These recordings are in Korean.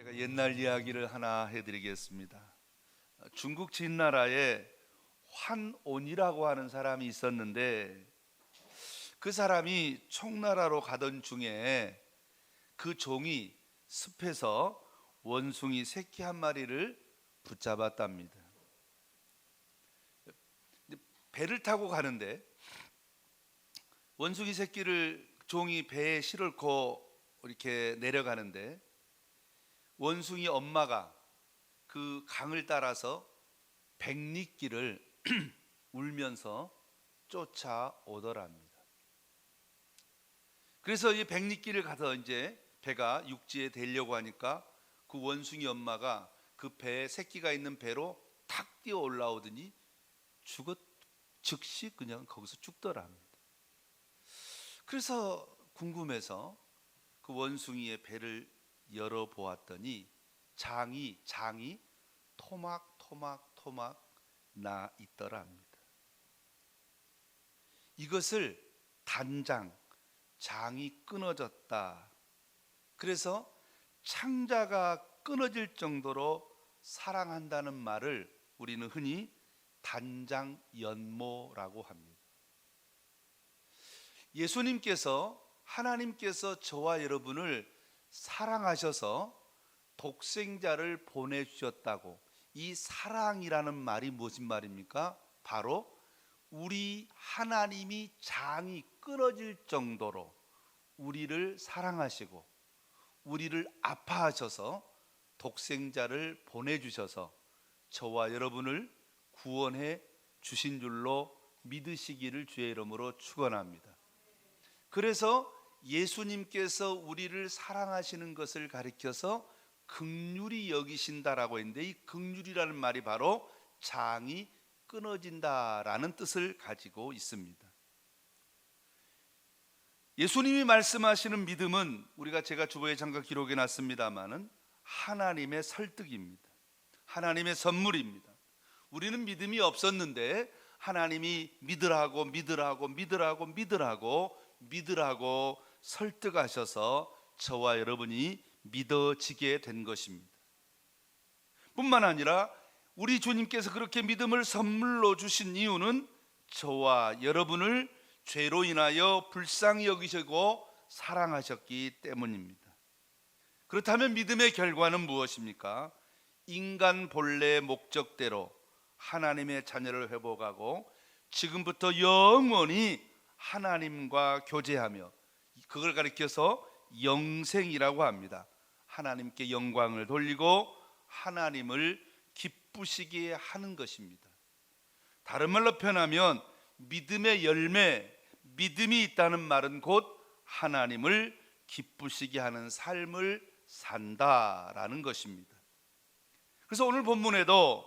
제가 옛날 이야기를 하나 해드리겠습니다. 중국 진나라에 환온이라고 하는 사람이 있었는데 그 사람이 총나라로 가던 중에 그 종이 습에서 원숭이 새끼 한 마리를 붙잡았답니다. 배를 타고 가는데 원숭이 새끼를 종이 배에 실고 이렇게 내려가는데 원숭이 엄마가 그 강을 따라서 백리길을 울면서 쫓아오더랍니다. 그래서 이 백리길을 가서 이제 배가 육지에 대려고 하니까 그 원숭이 엄마가 그 배에 새끼가 있는 배로 탁 뛰어 올라오더니 즉시 그냥 거기서 죽더랍니다. 그래서 궁금해서 그 원숭이의 배를 열어보았더니 장이 토막 나 있더랍니다. 이것을 단장, 장이 끊어졌다. 그래서 창자가 끊어질 정도로 사랑한다는 말을 우리는 흔히 단장연모라고 합니다. 예수님께서 하나님께서 저와 여러분을 사랑하셔서 독생자를 보내주셨다고. 이 사랑이라는 말이 무슨 말입니까? 바로 우리 하나님이 장이 끊어질 정도로 우리를 사랑하시고 우리를 아파하셔서 독생자를 보내주셔서 저와 여러분을 구원해 주신 줄로 믿으시기를 주의 이름으로 축원합니다. 그래서 예수님께서 우리를 사랑하시는 것을 가리켜서 긍휼히 여기신다라고 했는데, 이 긍휼이라는 말이 바로 장이 끊어진다라는 뜻을 가지고 있습니다. 예수님이 말씀하시는 믿음은 제가 주보에 잠깐 기록해 놨습니다마는 하나님의 설득입니다. 하나님의 선물입니다. 우리는 믿음이 없었는데 하나님이 믿으라고 설득하셔서 저와 여러분이 믿어지게 된 것입니다. 뿐만 아니라 우리 주님께서 그렇게 믿음을 선물로 주신 이유는 저와 여러분을 죄로 인하여 불쌍히 여기시고 사랑하셨기 때문입니다. 그렇다면 믿음의 결과는 무엇입니까? 인간 본래의 목적대로 하나님의 자녀를 회복하고 지금부터 영원히 하나님과 교제하며, 그걸 가리켜서 영생이라고 합니다. 하나님께 영광을 돌리고 하나님을 기쁘시게 하는 것입니다. 다른 말로 표현하면 믿음의 열매, 믿음이 있다는 말은 곧 하나님을 기쁘시게 하는 삶을 산다라는 것입니다. 그래서 오늘 본문에도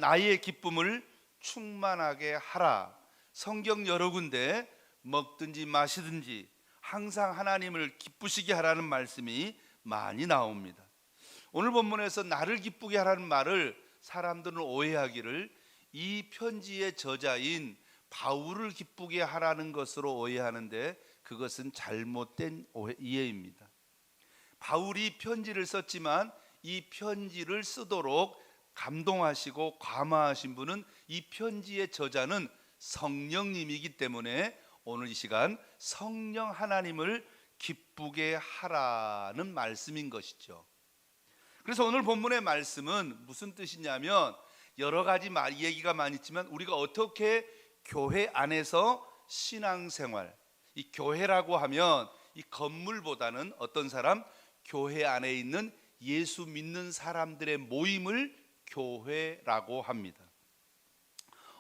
나의 기쁨을 충만하게 하라, 성경 여러 군데 먹든지 마시든지 항상 하나님을 기쁘시게 하라는 말씀이 많이 나옵니다. 오늘 본문에서 나를 기쁘게 하라는 말을 사람들은 오해하기를 이 편지의 저자인 바울을 기쁘게 하라는 것으로 오해하는데, 그것은 잘못된 이해입니다. 바울이 편지를 썼지만 이 편지를 쓰도록 감동하시고 감화하신 분은, 이 편지의 저자는 성령님이기 때문에 오늘 이 시간 성령 하나님을 기쁘게 하라는 말씀인 것이죠. 그래서 오늘 본문의 말씀은 무슨 뜻이냐면, 여러 가지 얘기가 많이 있지만 우리가 어떻게 교회 안에서 신앙생활, 이 교회라고 하면 이 건물보다는 어떤 사람, 교회 안에 있는 예수 믿는 사람들의 모임을 교회라고 합니다.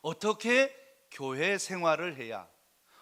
어떻게 교회 생활을 해야,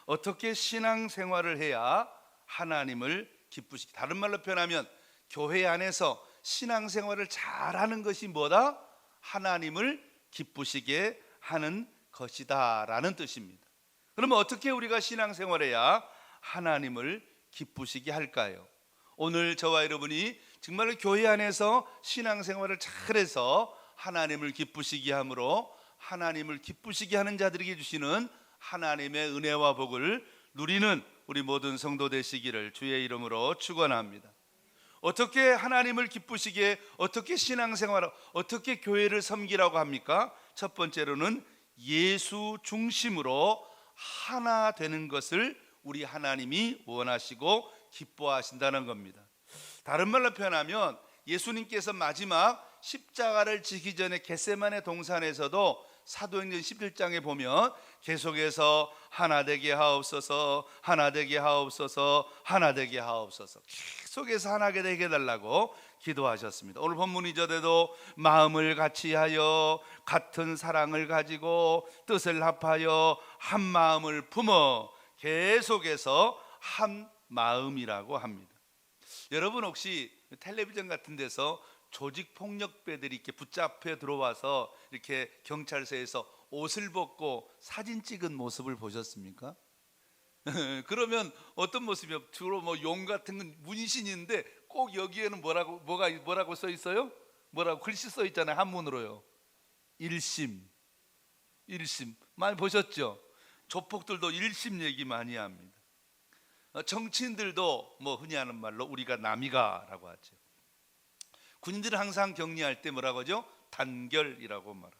어떻게 신앙 생활을 해야 하나님을 기쁘시게, 다른 말로 표현하면 교회 안에서 신앙 생활을 잘하는 것이 뭐다? 하나님을 기쁘시게 하는 것이다 라는 뜻입니다. 그러면 어떻게 우리가 신앙 생활해야 하나님을 기쁘시게 할까요? 오늘 저와 여러분이 정말로 교회 안에서 신앙 생활을 잘해서 하나님을 기쁘시게 함으로 하나님을 기쁘시게 하는 자들에게 주시는 하나님의 은혜와 복을 누리는 우리 모든 성도 되시기를 주의 이름으로 축원합니다. 어떻게 하나님을 기쁘시게, 어떻게 신앙생활을, 어떻게 교회를 섬기라고 합니까? 첫 번째로는 예수 중심으로 하나 되는 것을 우리 하나님이 원하시고 기뻐하신다는 겁니다. 다른 말로 표현하면 예수님께서 마지막 십자가를 지기 전에 겟세마네 동산에서도 사도행전 17장에 보면 계속해서 하나 되게 하옵소서, 하나 되게 하옵소서, 하나 되게 하옵소서, 계속해서 하나 되게 해달라고 기도하셨습니다. 오늘 본문 이전에도 마음을 같이하여 같은 사랑을 가지고 뜻을 합하여 한 마음을 품어 계속해서 한 마음이라고 합니다. 여러분 혹시 텔레비전 같은 데서 조직폭력배들이 이렇게 붙잡혀 들어와서 이렇게 경찰서에서 옷을 벗고 사진 찍은 모습을 보셨습니까? 그러면 어떤 모습이요? 주로 뭐 용 같은 건 문신인데 꼭 여기에는 뭐라고 써 있어요? 뭐라고 글씨 써 있잖아요. 한문으로요. 일심. 많이 보셨죠? 조폭들도 일심 얘기 많이 합니다. 정치인들도 뭐 흔히 하는 말로 우리가 남이가라고 하죠. 군인들은 항상 격리할 때 뭐라고 하죠? 단결이라고 말합니다.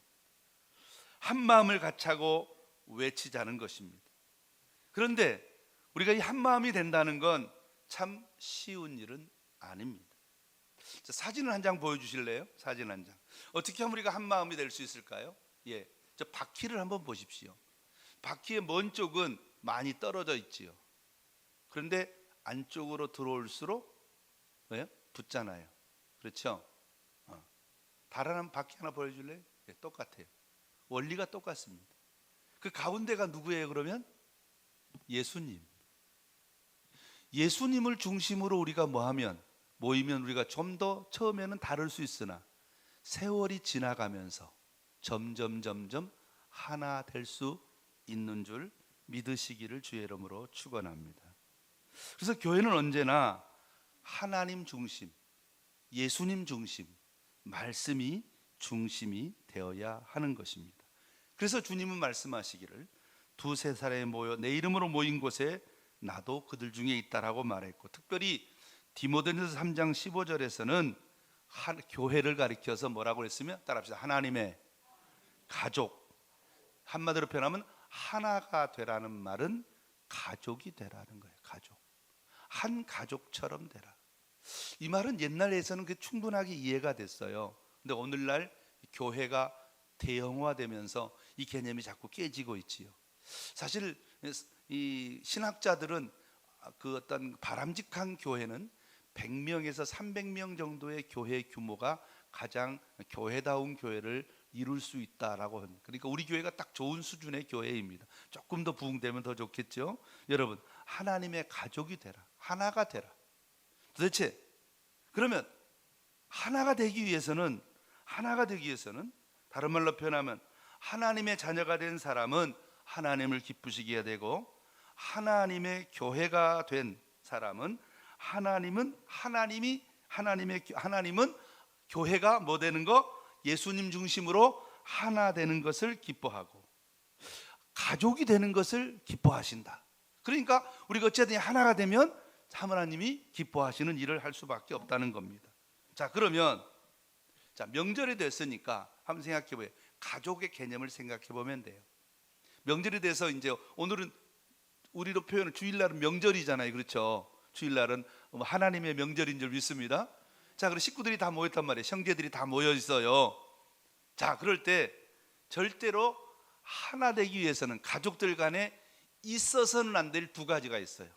한 마음을 같이하고 외치자는 것입니다. 그런데 우리가 이 한 마음이 된다는 건 참 쉬운 일은 아닙니다. 사진을 한 장 보여주실래요? 사진 한 장. 어떻게 하면 우리가 한 마음이 될 수 있을까요? 예, 저 바퀴를 한번 보십시오. 바퀴의 먼 쪽은 많이 떨어져 있지요. 그런데 안쪽으로 들어올수록 왜요? 붙잖아요. 그렇죠? 다른 바퀴 하나 보여줄래요? 네, 똑같아요. 원리가 똑같습니다. 그 가운데가 누구예요? 그러면 예수님. 예수님을 중심으로 우리가 모이면 우리가 좀 더 처음에는 다를 수 있으나 세월이 지나가면서 점점 하나 될 수 있는 줄 믿으시기를 주의 이름으로 축원합니다. 그래서 교회는 언제나 하나님 중심, 예수님 중심, 말씀이 중심이 되어야 하는 것입니다. 그래서 주님은 말씀하시기를 두세 사람이 모여 내 이름으로 모인 곳에 나도 그들 중에 있다라고 말했고, 특별히 디모데전서 3장 15절에서는 교회를 가리켜서 뭐라고 했으면 따라합시다. 하나님의 가족. 한마디로 표현하면 하나가 되라는 말은 가족이 되라는 거예요. 가족. 한 가족처럼 되라. 이 말은 옛날에서는 충분하게 이해가 됐어요. 근데 오늘날 교회가 대형화되면서 이 개념이 자꾸 깨지고 있지요. 사실 이 신학자들은 그 어떤 바람직한 교회는 100명에서 300명 정도의 교회 규모가 가장 교회다운 교회를 이룰 수 있다라고 합니다. 그러니까 우리 교회가 딱 좋은 수준의 교회입니다. 조금 더 부흥되면 더 좋겠죠. 여러분, 하나님의 가족이 되라. 하나가 되라. 도대체 그러면 하나가 되기 위해서는 다른 말로 표현하면 하나님의 자녀가 된 사람은 하나님을 기쁘시게 해야 되고, 하나님의 교회가 된 사람은 하나님은 교회가 뭐 되는 거? 예수님 중심으로 하나 되는 것을 기뻐하고 가족이 되는 것을 기뻐하신다. 그러니까 우리가 어쨌든 하나가 되면 하나님이 기뻐하시는 일을 할 수밖에 없다는 겁니다. 자, 그러면 명절이 됐으니까 한번 생각해 보세요. 가족의 개념을 생각해 보면 돼요. 명절이 돼서 이제 오늘은 우리로 표현은 주일날은 명절이잖아요. 그렇죠? 주일날은 하나님의 명절인 줄 믿습니다. 자, 그리고 식구들이 다 모였단 말이에요. 형제들이 다 모여 있어요. 자, 그럴 때 절대로 하나 되기 위해서는 가족들 간에 있어서는 안 될 두 가지가 있어요.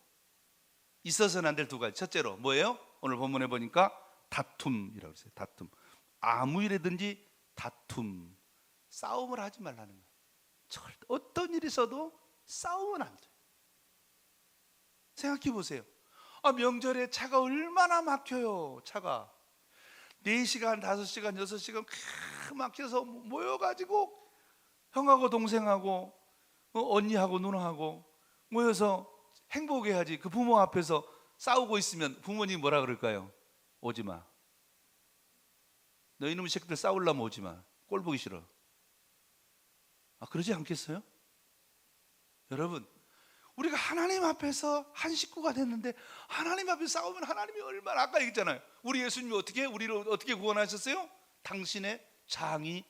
있어서는 안 될 두 가지. 첫째로 뭐예요? 오늘 본문에 보니까 다툼이라고 했어요. 다툼. 아무 일이든지 다툼. 싸움을 하지 말라는 거예요. 어떤 일이 있어도 싸우면 안 돼요. 생각해 보세요. 명절에 차가 얼마나 막혀요. 차가 4시간, 5시간, 6시간 막혀서 모여가지고 형하고 동생하고 언니하고 누나하고 모여서 행복해야지. 그 부모 앞에서 싸우고 있으면 부모님이 뭐라 그럴까요? 오지마. 너 이놈의 새끼들 싸우려면 오지마. 꼴 보기 싫어. 그러지 않겠어요? 여러분, 우리가 하나님 앞에서 한 식구가 됐는데 하나님 앞에 싸우면 하나님이 얼마나, 아까 얘기했잖아요. 우리 예수님이 우리를 어떻게 구원하셨어요? 당신의 장이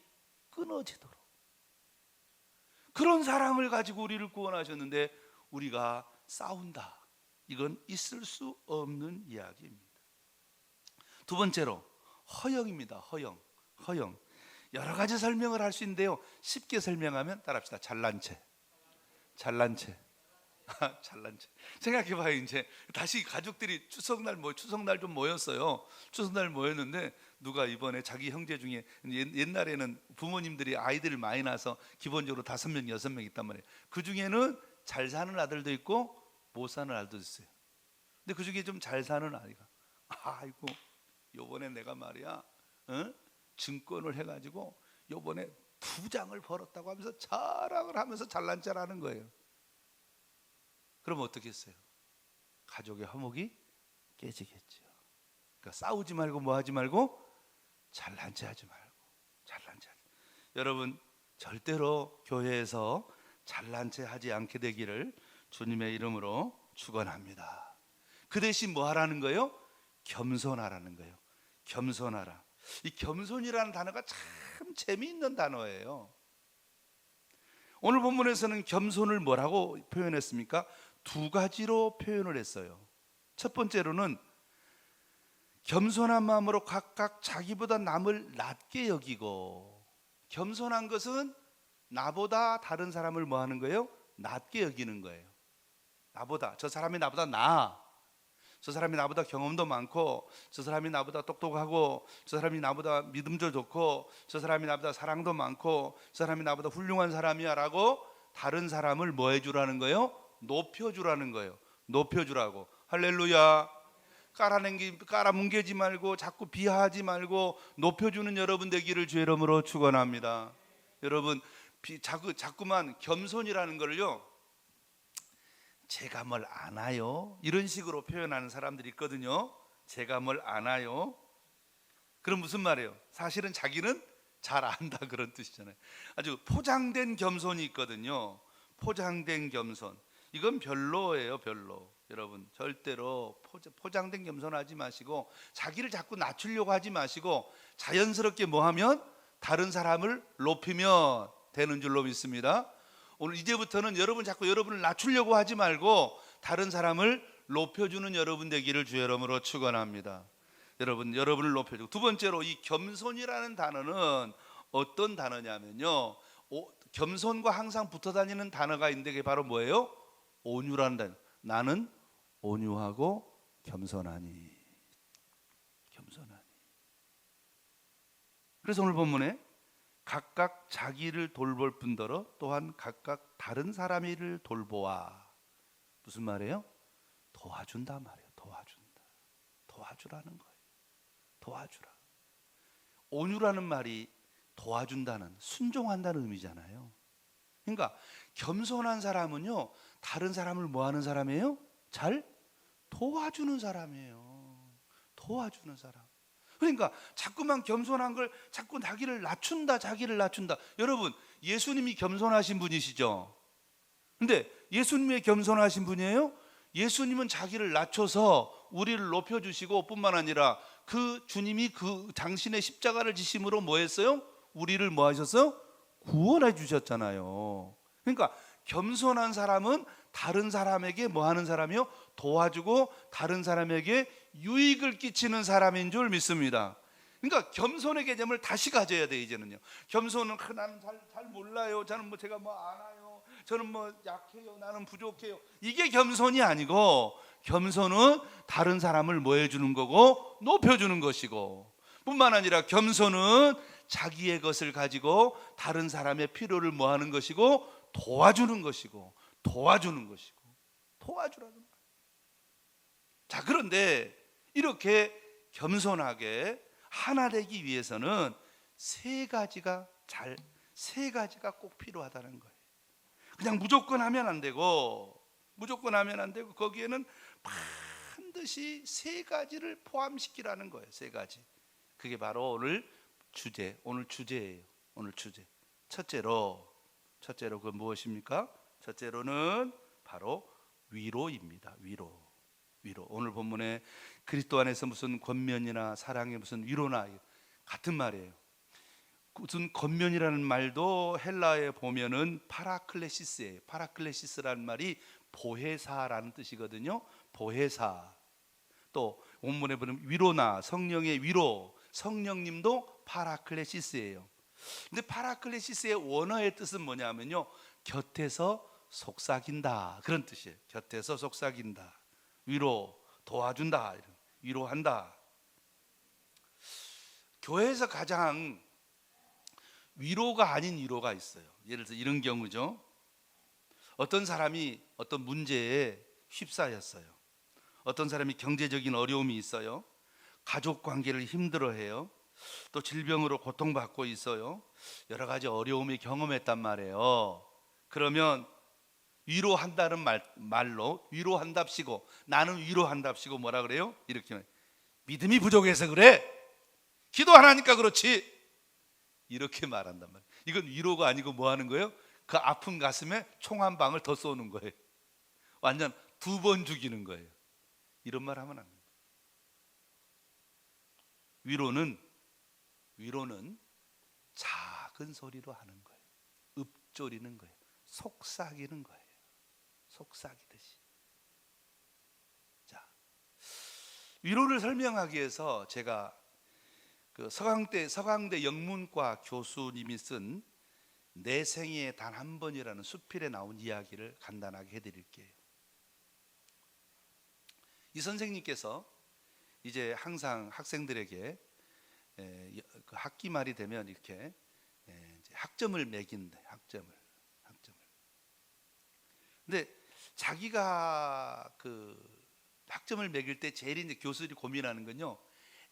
끊어지도록. 그런 사랑을 가지고 우리를 구원하셨는데 우리가 싸운다. 이건 있을 수 없는 이야기입니다. 두 번째로 허영입니다. 허영. 여러 가지 설명을 할 수 있는데요, 쉽게 설명하면 따라합시다. 잘난 채. 잘난 채. 생각해봐요. 이제 다시 가족들이 추석날 좀 모였어요. 추석날 모였는데 누가 이번에 자기 형제 중에, 옛날에는 부모님들이 아이들을 많이 낳아서 기본적으로 5명, 6명 있단 말이에요. 그 중에는 잘 사는 아들도 있고 못 사는 아들도 있어요. 근데 그 중에 좀 잘 사는 아이가, 아이고 요번에 내가 말이야, 증권을 해가지고 요번에 2장을 벌었다고 하면서 자랑을 하면서 잘난 척하는 거예요. 그럼 어떻게 했어요? 가족의 화목이 깨지겠죠. 그러니까 싸우지 말고 뭐 하지 말고 잘난 체 하지 말고. 여러분, 절대로 교회에서 잘난 체 하지 않게 되기를 주님의 이름으로 축원합니다. 그 대신 뭐 하라는 거예요? 겸손하라는 거예요. 겸손하라. 이 겸손이라는 단어가 참 재미있는 단어예요. 오늘 본문에서는 겸손을 뭐라고 표현했습니까? 2가지로 표현을 했어요. 첫 번째로는 겸손한 마음으로 각각 자기보다 남을 낮게 여기고, 겸손한 것은 나보다 다른 사람을 뭐 하는 거예요? 낮게 여기는 거예요. 저 사람이 나보다 나아, 저 사람이 나보다 경험도 많고, 저 사람이 나보다 똑똑하고, 저 사람이 나보다 믿음도 좋고, 저 사람이 나보다 사랑도 많고, 저 사람이 나보다 훌륭한 사람이야 라고 다른 사람을 뭐 해주라는 거예요? 높여주라는 거예요. 높여주라고. 할렐루야. 깔아뭉개지 말고 자꾸 비하하지 말고 높여주는 여러분 되기를 주의 이름으로 축원합니다. 여러분, 자꾸만 겸손이라는 걸요, 제가 뭘 아나요? 이런 식으로 표현하는 사람들이 있거든요. 제가 뭘 아나요? 그럼 무슨 말이에요? 사실은 자기는 잘 안다, 그런 뜻이잖아요. 아주 포장된 겸손이 있거든요. 포장된 겸손. 이건 별로예요, 별로. 여러분, 절대로 포장된 겸손하지 마시고 자기를 자꾸 낮추려고 하지 마시고 자연스럽게 뭐 하면 다른 사람을 높이면 되는 줄로 믿습니다. 오늘 이제부터는 자꾸 여러분을 낮추려고 하지 말고 다른 사람을 높여주는 여러분 되기를 주의 이름으로 축원합니다. 여러분을 높여주고. 두 번째로, 이 겸손이라는 단어는 어떤 단어냐면요, 겸손과 항상 붙어 다니는 단어가 있는데 그게 바로 뭐예요? 온유라는 단어. 나는 온유하고 겸손하니. 그래서 오늘 본문에 각각 자기를 돌볼 뿐더러 또한 각각 다른 사람의 일을 돌보아. 무슨 말이에요? 도와준다 말이에요. 도와주라는 거예요. 도와주라. 온유라는 말이 도와준다는, 순종한다는 의미잖아요. 그러니까 겸손한 사람은요, 다른 사람을 뭐 하는 사람이에요? 잘 도와주는 사람이에요. 도와주는 사람. 그러니까 자꾸만 겸손한 걸 자꾸 자기를 낮춘다. 여러분, 예수님이 겸손하신 분이시죠? 근데 예수님이 겸손하신 분이에요? 예수님은 자기를 낮춰서 우리를 높여주시고, 뿐만 아니라 그 주님이 그 당신의 십자가를 지심으로 뭐 했어요? 우리를 뭐 하셨어요? 구원해 주셨잖아요. 그러니까 겸손한 사람은 다른 사람에게 뭐 하는 사람이요? 도와주고 다른 사람에게 유익을 끼치는 사람인 줄 믿습니다. 그러니까 겸손의 개념을 다시 가져야 돼. 이제는요, 겸손은 나는 잘 몰라요, 저는 제가 아나요, 저는 약해요, 나는 부족해요, 이게 겸손이 아니고, 겸손은 다른 사람을 뭐 해주는 거고 높여주는 것이고, 뿐만 아니라 겸손은 자기의 것을 가지고 다른 사람의 필요를 뭐 하는 것이고 도와주는 것이고, 도와주라는 거예요. 자, 그런데 이렇게 겸손하게 하나 되기 위해서는 세 가지가 꼭 필요하다는 거예요. 그냥 무조건 하면 안 되고 거기에는 반드시 세 가지를 포함시키라는 거예요. 세 가지. 그게 바로 오늘 주제예요. 첫째로 그 무엇입니까? 첫째로는 바로 위로입니다. 위로. 오늘 본문에 그리스도 안에서 무슨 권면이나 사랑의 무슨 위로나 같은 말이에요. 무슨 권면이라는 말도 헬라에 보면은 파라클레시스예요. 파라클레시스라는 말이 보혜사라는 뜻이거든요. 보혜사. 또 본문에 보면 위로나 성령의 위로, 성령님도 파라클레시스예요. 근데 파라클레시스의 원어의 뜻은 뭐냐면요, 곁에서 속삭인다, 그런 뜻이에요. 곁에서 속삭인다, 위로, 도와준다, 위로한다. 교회에서 가장 위로가 아닌 위로가 있어요. 예를 들어 이런 경우죠. 어떤 사람이 어떤 문제에 휩싸였어요. 어떤 사람이 경제적인 어려움이 있어요. 가족 관계를 힘들어해요. 또 질병으로 고통받고 있어요. 여러 가지 어려움을 경험했단 말이에요. 그러면 위로한다는 말로 위로한답시고, 나는 위로한답시고 뭐라 그래요? 이렇게 믿음이 부족해서 그래, 기도 안 하니까 그렇지, 이렇게 말한단 말이에요. 이건 위로가 아니고 뭐 하는 거예요? 그 아픈 가슴에 총 한 방을 더 쏘는 거예요. 완전 2번 죽이는 거예요. 이런 말 하면 안 됩니다. 위로는 작은 소리로 하는 거예요. 읊조리는 거예요. 속삭이는 거예요. 속삭이듯이. 자, 위로를 설명하기 위해서 제가 그 서강대 영문과 교수님이 쓴 내 생에 단 한 번이라는 수필에 나온 이야기를 간단하게 해드릴게요. 이 선생님께서 이제 항상 학생들에게 그 학기 말이 되면 이렇게 학점을 매긴대. 학점을. 근데 자기가 그 학점을 매길 때 제일 이제 교수들이 고민하는 건요,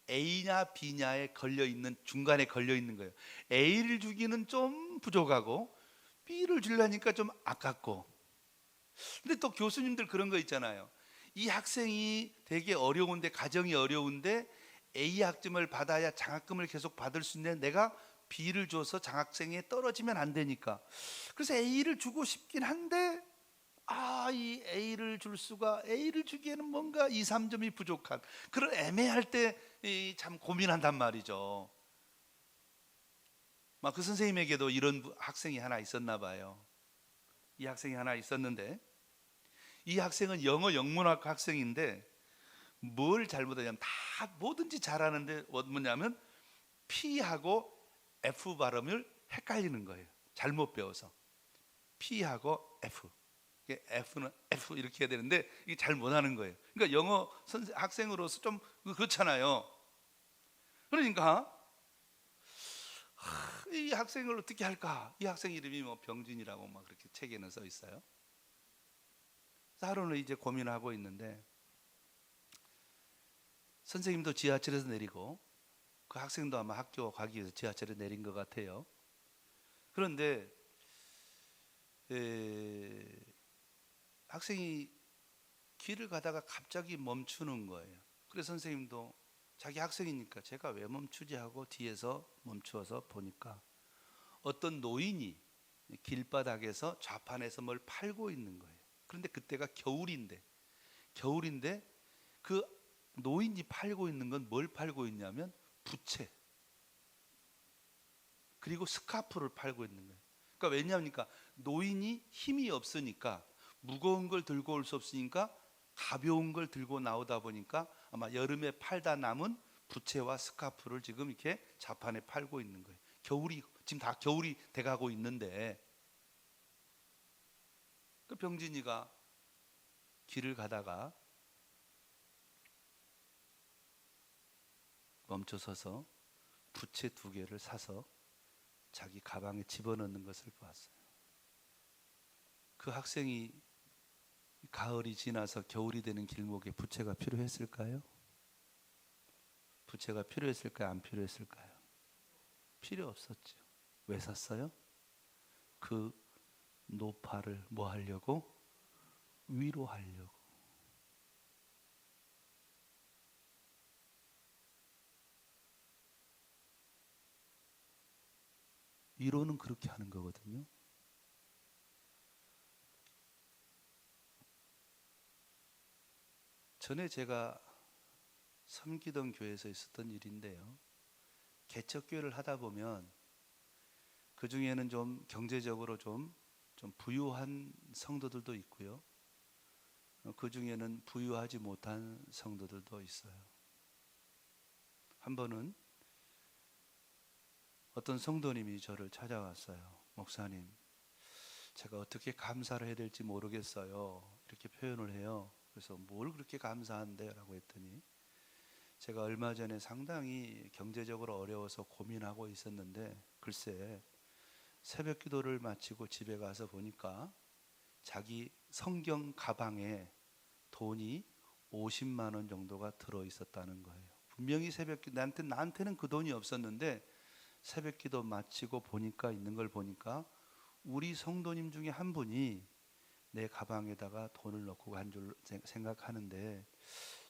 A냐 B냐에 걸려 있는, 중간에 걸려 있는 거예요. A를 주기는 좀 부족하고 B를 주려니까 좀 아깝고. 근데 또 교수님들 그런 거 있잖아요. 이 학생이 되게 어려운데, 가정이 어려운데 A 학점을 받아야 장학금을 계속 받을 수 있는데 내가 B를 줘서 장학생에 떨어지면 안 되니까, 그래서 A를 주고 싶긴 한데 이 A를 주기에는 뭔가 2, 3점이 부족한 그런 애매할 때 참 고민한단 말이죠. 막 그 선생님에게도 이런 학생이 하나 있었나 봐요. 이 학생이 하나 있었는데, 이 학생은 영어 영문학과 학생인데 뭘 잘못하냐면 다 뭐든지 잘하는데 뭐냐면 P하고 F 발음을 헷갈리는 거예요. 잘못 배워서 P하고 F, F는 F 이렇게 해야 되는데 이게 잘 못하는 거예요. 그러니까 영어 학생으로서 좀 그렇잖아요. 그러니까 이 학생을 어떻게 할까? 이 학생 이름이 뭐 병진이라고 막 그렇게 책에는 써 있어요. 하루는 이제 고민하고 있는데 선생님도 지하철에서 내리고 그 학생도 아마 학교 가기 위해서 지하철에 내린 것 같아요. 그런데 학생이 길을 가다가 갑자기 멈추는 거예요. 그래서 선생님도 자기 학생이니까 제가 왜 멈추지 하고 뒤에서 멈추어서 보니까 어떤 노인이 길바닥에서 좌판에서 뭘 팔고 있는 거예요. 그런데 그때가 겨울인데 그 노인이 팔고 있는 건 뭘 팔고 있냐면 부채 그리고 스카프를 팔고 있는 거예요. 그러니까 왜냐합니까? 노인이 힘이 없으니까, 무거운 걸 들고 올 수 없으니까 가벼운 걸 들고 나오다 보니까 아마 여름에 팔다 남은 부채와 스카프를 지금 이렇게 자판에 팔고 있는 거예요. 지금 다 겨울이 돼가고 있는데, 그 병진이가 길을 가다가 멈춰서서 부채 2개를 사서 자기 가방에 집어넣는 것을 보았어요. 그 학생이 가을이 지나서 겨울이 되는 길목에 부채가 필요했을까요? 부채가 필요했을까요? 안 필요했을까요? 필요 없었죠. 왜 샀어요? 그 노파를 뭐 하려고? 위로하려고. 위로는 그렇게 하는 거거든요. 전에 제가 섬기던 교회에서 있었던 일인데요. 개척교회를 하다 보면 그 중에는 좀 경제적으로 좀 부유한 성도들도 있고요. 그 중에는 부유하지 못한 성도들도 있어요. 한 번은 어떤 성도님이 저를 찾아왔어요. 목사님, 제가 어떻게 감사를 해야 될지 모르겠어요. 이렇게 표현을 해요. 그래서 뭘 그렇게 감사한데? 라고 했더니 제가 얼마 전에 상당히 경제적으로 어려워서 고민하고 있었는데 글쎄 새벽 기도를 마치고 집에 가서 보니까 자기 성경 가방에 돈이 50만 원 정도가 들어 있었다는 거예요. 분명히 새벽 기도 나한테는 그 돈이 없었는데 새벽 기도 마치고 보니까 있는 걸 보니까 우리 성도님 중에 한 분이 내 가방에다가 돈을 넣고 간 줄 생각하는데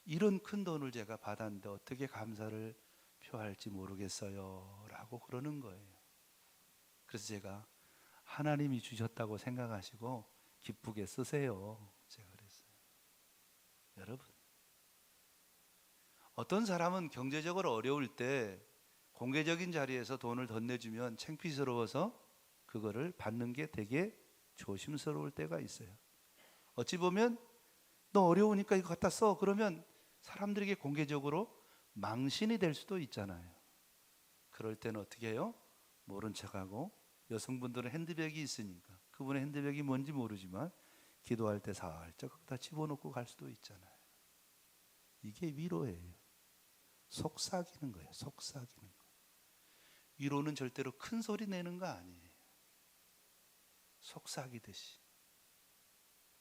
이런 큰 돈을 제가 받았는데 어떻게 감사를 표할지 모르겠어요 라고 그러는 거예요. 그래서 제가 하나님이 주셨다고 생각하시고 기쁘게 쓰세요 제가 그랬어요. 여러분, 어떤 사람은 경제적으로 어려울 때 공개적인 자리에서 돈을 덧내주면 창피스러워서 그거를 받는 게 되게 조심스러울 때가 있어요. 어찌 보면 너 어려우니까 이거 갖다 써 그러면 사람들에게 공개적으로 망신이 될 수도 있잖아요. 그럴 때는 어떻게 해요? 모른 척하고, 여성분들은 핸드백이 있으니까 그분의 핸드백이 뭔지 모르지만 기도할 때 살짝 거기다 집어넣고 갈 수도 있잖아요. 이게 위로예요. 속삭이는 거예요. 속삭이는 거. 위로는 절대로 큰 소리 내는 거 아니에요. 속삭이듯이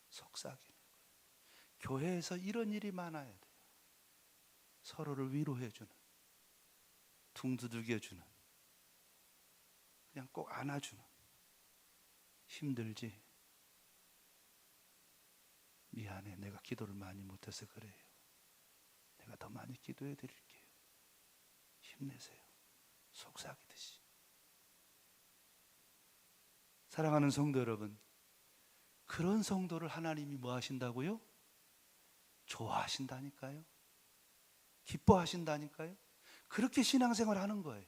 속삭이는 거예요. 교회에서 이런 일이 많아야 돼요. 서로를 위로해주는, 둥 두들겨주는, 그냥 꼭 안아주는. 힘들지? 미안해, 내가 기도를 많이 못해서 그래요. 내가 더 많이 기도해 드릴게요. 힘내세요. 속삭이듯이. 사랑하는 성도 여러분, 그런 성도를 하나님이 뭐 하신다고요? 좋아하신다니까요. 기뻐하신다니까요. 그렇게 신앙생활 하는 거예요.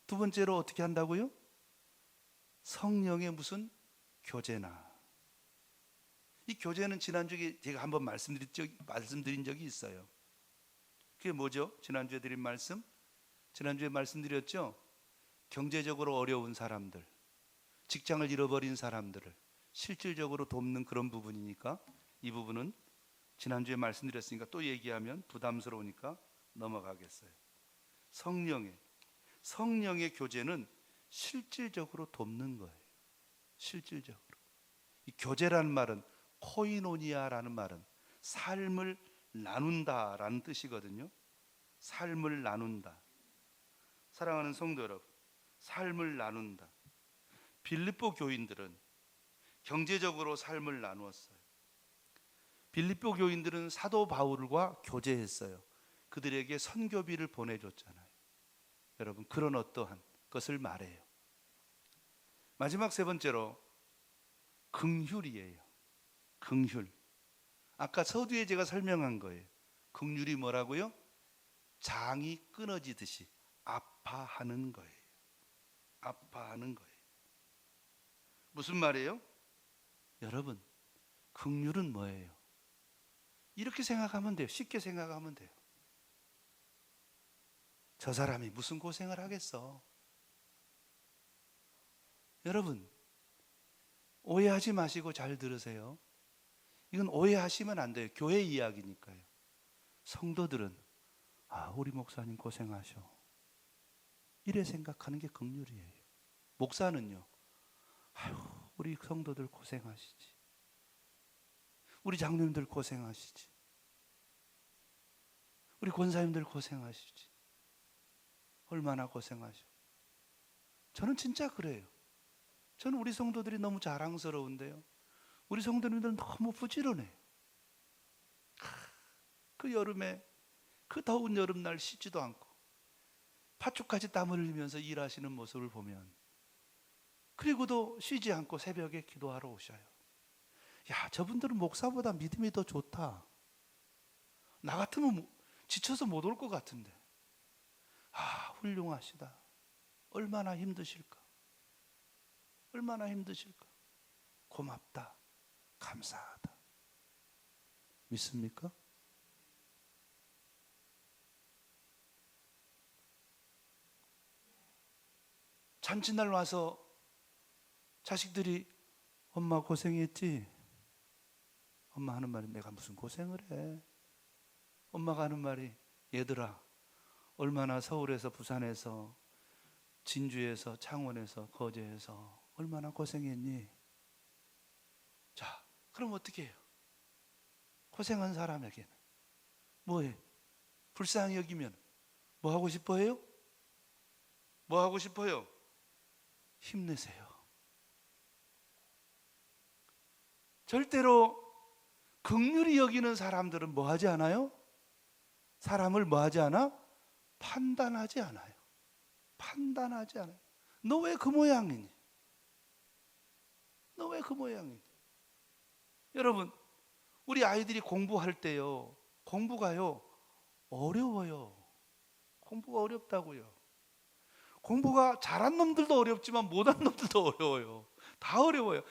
두 번째로 어떻게 한다고요? 성령의 무슨 교제나. 이 교제는 지난주에 제가 한번 말씀드린 적이 있어요. 그게 뭐죠? 지난주에 드린 말씀? 지난주에 말씀드렸죠? 경제적으로 어려운 사람들, 직장을 잃어버린 사람들을 실질적으로 돕는 그런 부분이니까 이 부분은 지난주에 말씀드렸으니까 또 얘기하면 부담스러우니까 넘어가겠어요. 성령의 교제는 실질적으로 돕는 거예요. 실질적으로. 이 교제라는 말은 코이노니아라는 말은 삶을 나눈다라는 뜻이거든요. 삶을 나눈다. 사랑하는 성도 여러분, 삶을 나눈다. 빌립보 교인들은 경제적으로 삶을 나누었어요. 빌립보 교인들은 사도 바울과 교제했어요. 그들에게 선교비를 보내줬잖아요. 여러분, 그런 어떠한 것을 말해요. 마지막 세 번째로 긍휼이에요. 긍휼. 아까 서두에 제가 설명한 거예요. 긍휼이 뭐라고요? 장이 끊어지듯이 아파하는 거예요. 아파하는 거예요. 무슨 말이에요? 여러분, 긍휼은 뭐예요? 이렇게 생각하면 돼요. 쉽게 생각하면 돼요. 저 사람이 무슨 고생을 하겠어? 여러분, 오해하지 마시고 잘 들으세요. 이건 오해하시면 안 돼요. 교회 이야기니까요. 성도들은 우리 목사님 고생하셔. 이래 생각하는 게 긍휼이에요. 목사는요, 우리 성도들 고생하시지. 우리 장로님들 고생하시지. 우리 권사님들 고생하시지. 얼마나 고생하셔. 저는 진짜 그래요. 저는 우리 성도들이 너무 자랑스러운데요. 우리 성도님들은 너무 부지런해요. 그 여름에, 그 더운 여름날 쉬지도 않고 팥죽까지 땀을 흘리면서 일하시는 모습을 보면, 그리고도 쉬지 않고 새벽에 기도하러 오셔요. 야, 저분들은 목사보다 믿음이 더 좋다. 나 같으면 지쳐서 못 올 것 같은데. 훌륭하시다. 얼마나 힘드실까? 얼마나 힘드실까? 고맙다. 감사하다. 믿습니까? 잔치날 와서 자식들이 엄마 고생했지? 엄마 하는 말이 내가 무슨 고생을 해? 엄마가 하는 말이 얘들아 얼마나 서울에서 부산에서 진주에서 창원에서 거제에서 얼마나 고생했니? 자, 그럼 어떻게 해요? 고생한 사람에게는 뭐해? 불쌍히 여기면 뭐 하고 싶어 해요? 뭐 하고 싶어요? 힘내세요. 절대로 긍휼히 여기는 사람들은 뭐 하지 않아요? 사람을 뭐 하지 않아? 판단하지 않아요. 판단하지 않아요. 너 왜 그 모양이니? 너 왜 그 모양이니? 여러분, 우리 아이들이 공부할 때요, 공부가요 어려워요. 공부가 어렵다고요. 공부가 잘한 놈들도 어렵지만 못한 놈들도 어려워요. 다 어려워요.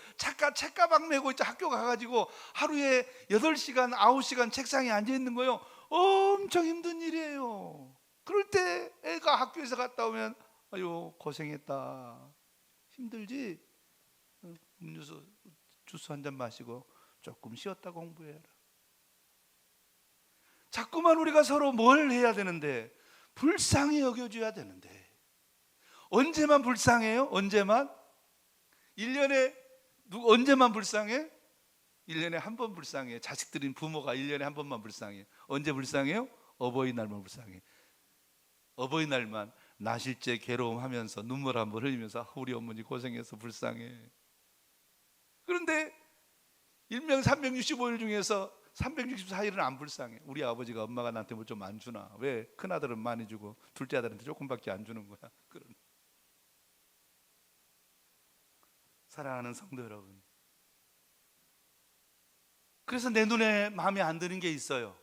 책가방 메고 이제 학교 가가지고 하루에 8시간, 9시간 책상에 앉아 있는 거요. 엄청 힘든 일이에요. 그럴 때 애가 학교에서 갔다 오면 아유 고생했다. 힘들지? 음료수, 주스 한 잔 마시고 조금 쉬었다 공부해라. 자꾸만 우리가 서로 뭘 해야 되는데 불쌍히 여겨줘야 되는데 언제만 불쌍해요? 언제만? 1년에 언제만 불쌍해? 1년에 한 번 불쌍해. 자식들인 부모가 1년에 한 번만 불쌍해. 언제 불쌍해요? 어버이날만 불쌍해. 어버이날만 나실제 괴로움하면서 눈물 한 번 흘리면서 우리 어머니 고생해서 불쌍해. 그런데 일명 365일 중에서 364일은 안 불쌍해. 우리 아버지가 엄마가 나한테 뭐 좀 안 주나? 왜? 큰아들은 많이 주고 둘째 아들한테 조금밖에 안 주는 거야. 그런. 사랑하는 성도 여러분, 그래서 내 눈에 마음에 안 드는 게 있어요.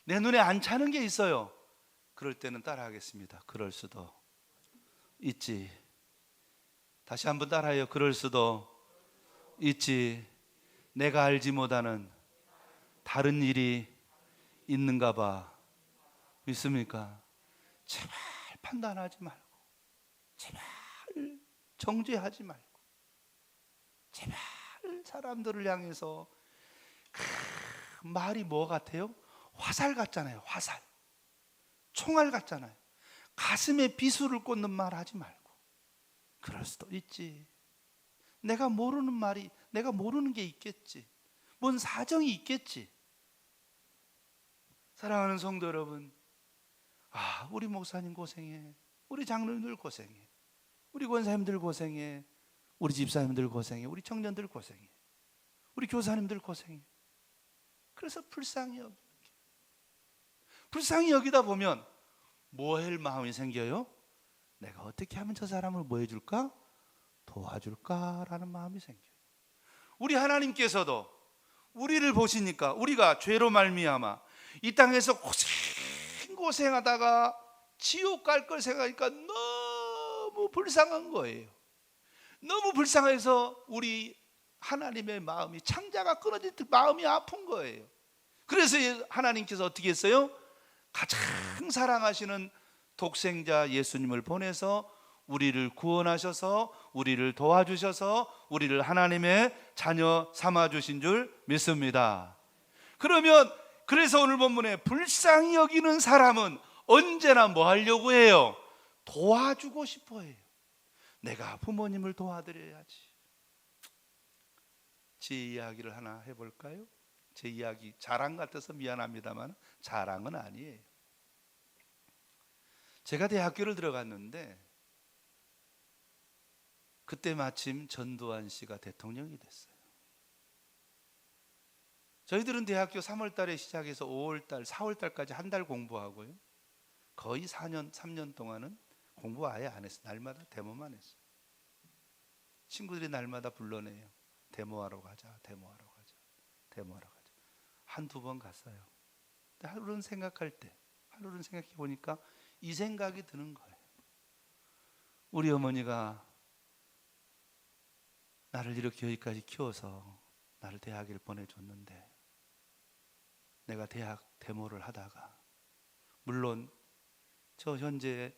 내 눈에 안 차는 게 있어요. 그럴 때는 따라하겠습니다. 그럴 수도 있지. 다시 한번 따라해요. 그럴 수도 있지. 내가 알지 못하는 다른 일이 있는가 봐. 믿습니까? 제발 판단하지 말고, 제발 정죄하지 말고, 제발 사람들을 향해서 말이 뭐 같아요? 화살 같잖아요. 화살, 총알 같잖아요. 가슴에 비수를 꽂는 말 하지 말고 그럴 수도 있지. 내가 모르는 말이, 내가 모르는 게 있겠지. 뭔 사정이 있겠지. 사랑하는 성도 여러분, 우리 목사님 고생해, 우리 장로님들 고생해, 우리 권사님들 고생해, 우리 집사님들 고생해, 우리 청년들 고생해, 우리 교사님들 고생해. 그래서 불쌍히 여기는 게, 불쌍히 여기다 보면 뭐 할 마음이 생겨요? 내가 어떻게 하면 저 사람을 뭐 해줄까? 도와줄까라는 마음이 생겨요. 우리 하나님께서도 우리를 보시니까 우리가 죄로 말미암아 이 땅에서 고생하다가 지옥 갈 걸 생각하니까 너무 불쌍한 거예요. 너무 불쌍해서 우리 하나님의 마음이, 창자가 끊어진 듯 마음이 아픈 거예요. 그래서 하나님께서 어떻게 했어요? 가장 사랑하시는 독생자 예수님을 보내서 우리를 구원하셔서 우리를 도와주셔서 우리를 하나님의 자녀 삼아주신 줄 믿습니다. 그러면 그래서 오늘 본문에 불쌍히 여기는 사람은 언제나 뭐 하려고 해요? 도와주고 싶어 해요. 내가 부모님을 도와드려야지. 제 이야기를 하나 해볼까요? 제 이야기 자랑 같아서 미안합니다만 자랑은 아니에요. 제가 대학교를 들어갔는데 그때 마침 전두환 씨가 대통령이 됐어요. 저희들은 대학교 3월 달에 시작해서 5월 달, 4월 달까지 한 달 공부하고요. 거의 3년 동안은 공부 아예 안 했어요. 날마다 데모만 했어요. 친구들이 날마다 불러내요. 데모하러 가자, 데모하러 가자, 데모하러 가자. 한두 번 갔어요. 하루는 생각할 때, 하루는 생각해 보니까 이 생각이 드는 거예요. 우리 어머니가 나를 이렇게 여기까지 키워서 나를 대학에 보내줬는데, 내가 대학 데모를 하다가, 물론 저 현재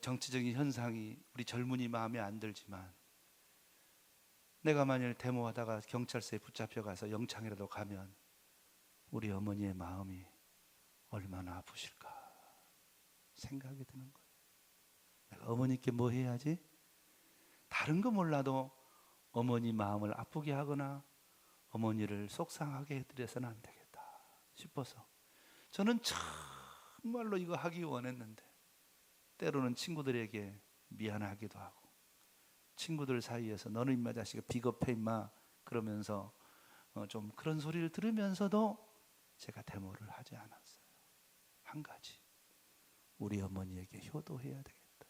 정치적인 현상이 우리 젊은이 마음에 안 들지만, 내가 만일 데모하다가 경찰서에 붙잡혀가서 영창이라도 가면 우리 어머니의 마음이 얼마나 아프실까 생각이 드는 거예요. 내가 어머니께 뭐 해야지? 다른 거 몰라도 어머니 마음을 아프게 하거나 어머니를 속상하게 해드려서는 안 되겠다 싶어서, 저는 정말로 이거 하기 원했는데, 때로는 친구들에게 미안하기도 하고, 친구들 사이에서 너는 임마 자식아 비겁해 임마 그러면서 좀 그런 소리를 들으면서도 제가 데모를 하지 않았어요. 한 가지, 우리 어머니에게 효도해야 되겠다.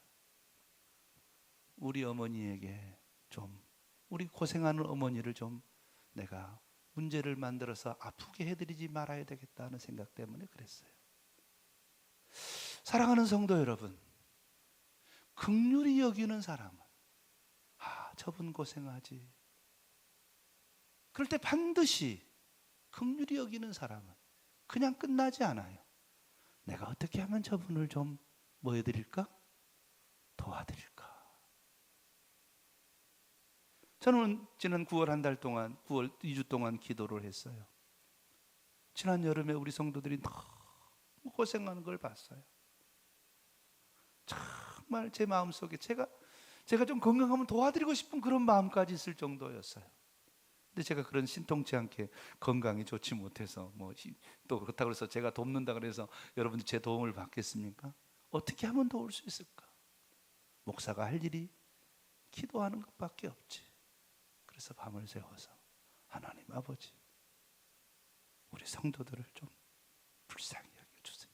우리 어머니에게 좀, 우리 고생하는 어머니를 좀 내가 문제를 만들어서 아프게 해드리지 말아야 되겠다는 생각 때문에 그랬어요. 사랑하는 성도 여러분, 긍휼히 여기는 사람은 저분 고생하지, 그럴 때 반드시 긍휼히 여기는 사람은 그냥 끝나지 않아요. 내가 어떻게 하면 저분을 좀 뭐 해드릴까? 도와드릴까? 저는 지난 9월 한 달 동안, 9월 2주 동안 기도를 했어요. 지난 여름에 우리 성도들이 너무 고생하는 걸 봤어요. 정말 제 마음속에 제가 좀 건강하면 도와드리고 싶은 그런 마음까지 있을 정도였어요. 근데 제가 그런 신통치 않게 건강이 좋지 못해서 또 그렇다고 해서 제가 돕는다 그래서 여러분들 제 도움을 받겠습니까? 어떻게 하면 도울 수 있을까? 목사가 할 일이 기도하는 것밖에 없지. 그래서 밤을 새워서 하나님 아버지, 우리 성도들을 좀 불쌍히 여겨주세요.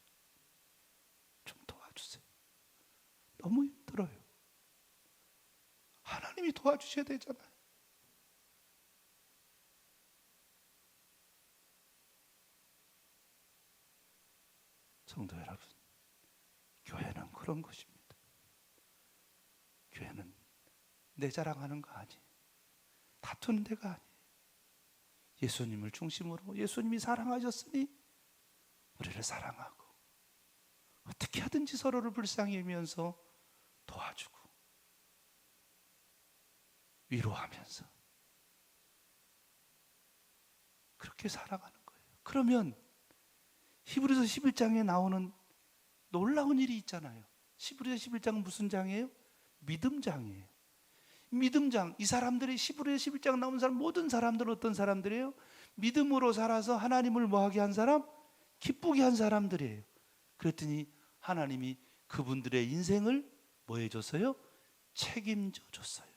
좀 도와주세요. 너무 힘들어요. 하나님이 도와주셔야 되잖아요. 성도 여러분, 교회는 그런 것입니다. 교회는 내 자랑하는 거 아니에요. 다투는 데가 아니에요. 예수님을 중심으로, 예수님이 사랑하셨으니 우리를 사랑하고, 어떻게 하든지 서로를 불쌍히 여기면서 도와주고 위로하면서 그렇게 살아가는 거예요. 그러면 히브리서 11장에 나오는 놀라운 일이 있잖아요. 히브리서 11장은 무슨 장이에요? 믿음장이에요. 믿음장, 이 사람들이 히브리서 11장 나온 사람, 모든 사람들은 어떤 사람들이에요? 믿음으로 살아서 하나님을 뭐하게 한 사람? 기쁘게 한 사람들이에요. 그랬더니 하나님이 그분들의 인생을 뭐 해줬어요? 책임져 줬어요.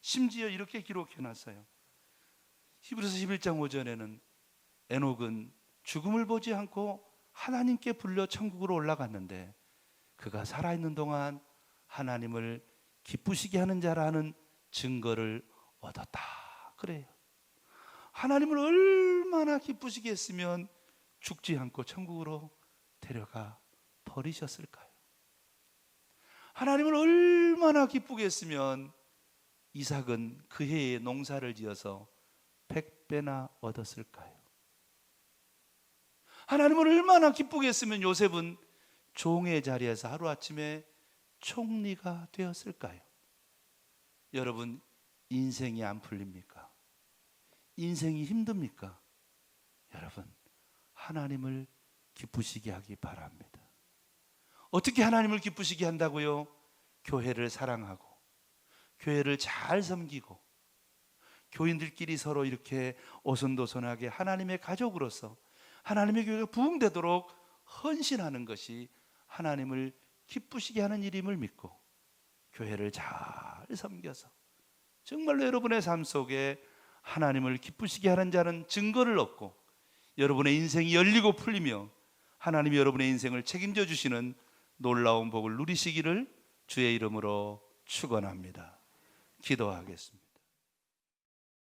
심지어 이렇게 기록해놨어요. 히브리서 11장 5절에는 에녹은 죽음을 보지 않고 하나님께 불려 천국으로 올라갔는데, 그가 살아있는 동안 하나님을 기쁘시게 하는 자라는 증거를 얻었다 그래요. 하나님을 얼마나 기쁘시게 했으면 죽지 않고 천국으로 데려가 버리셨을까요? 하나님을 얼마나 기쁘게 했으면 이삭은 그 해에 농사를 지어서 100배나 얻었을까요? 하나님을 얼마나 기쁘게 했으면 요셉은 종의 자리에서 하루아침에 총리가 되었을까요? 여러분, 인생이 안 풀립니까? 인생이 힘듭니까? 여러분, 하나님을 기쁘시게 하기 바랍니다. 어떻게 하나님을 기쁘시게 한다고요? 교회를 사랑하고, 교회를 잘 섬기고, 교인들끼리 서로 이렇게 오손도손하게 하나님의 가족으로서 하나님의 교회가 부흥되도록 헌신하는 것이 하나님을 기쁘시게 하는 일임을 믿고, 교회를 잘 섬겨서 정말로 여러분의 삶 속에 하나님을 기쁘시게 하는 자는 증거를 얻고, 여러분의 인생이 열리고 풀리며 하나님이 여러분의 인생을 책임져 주시는 놀라운 복을 누리시기를 주의 이름으로 축원합니다. 기도하겠습니다.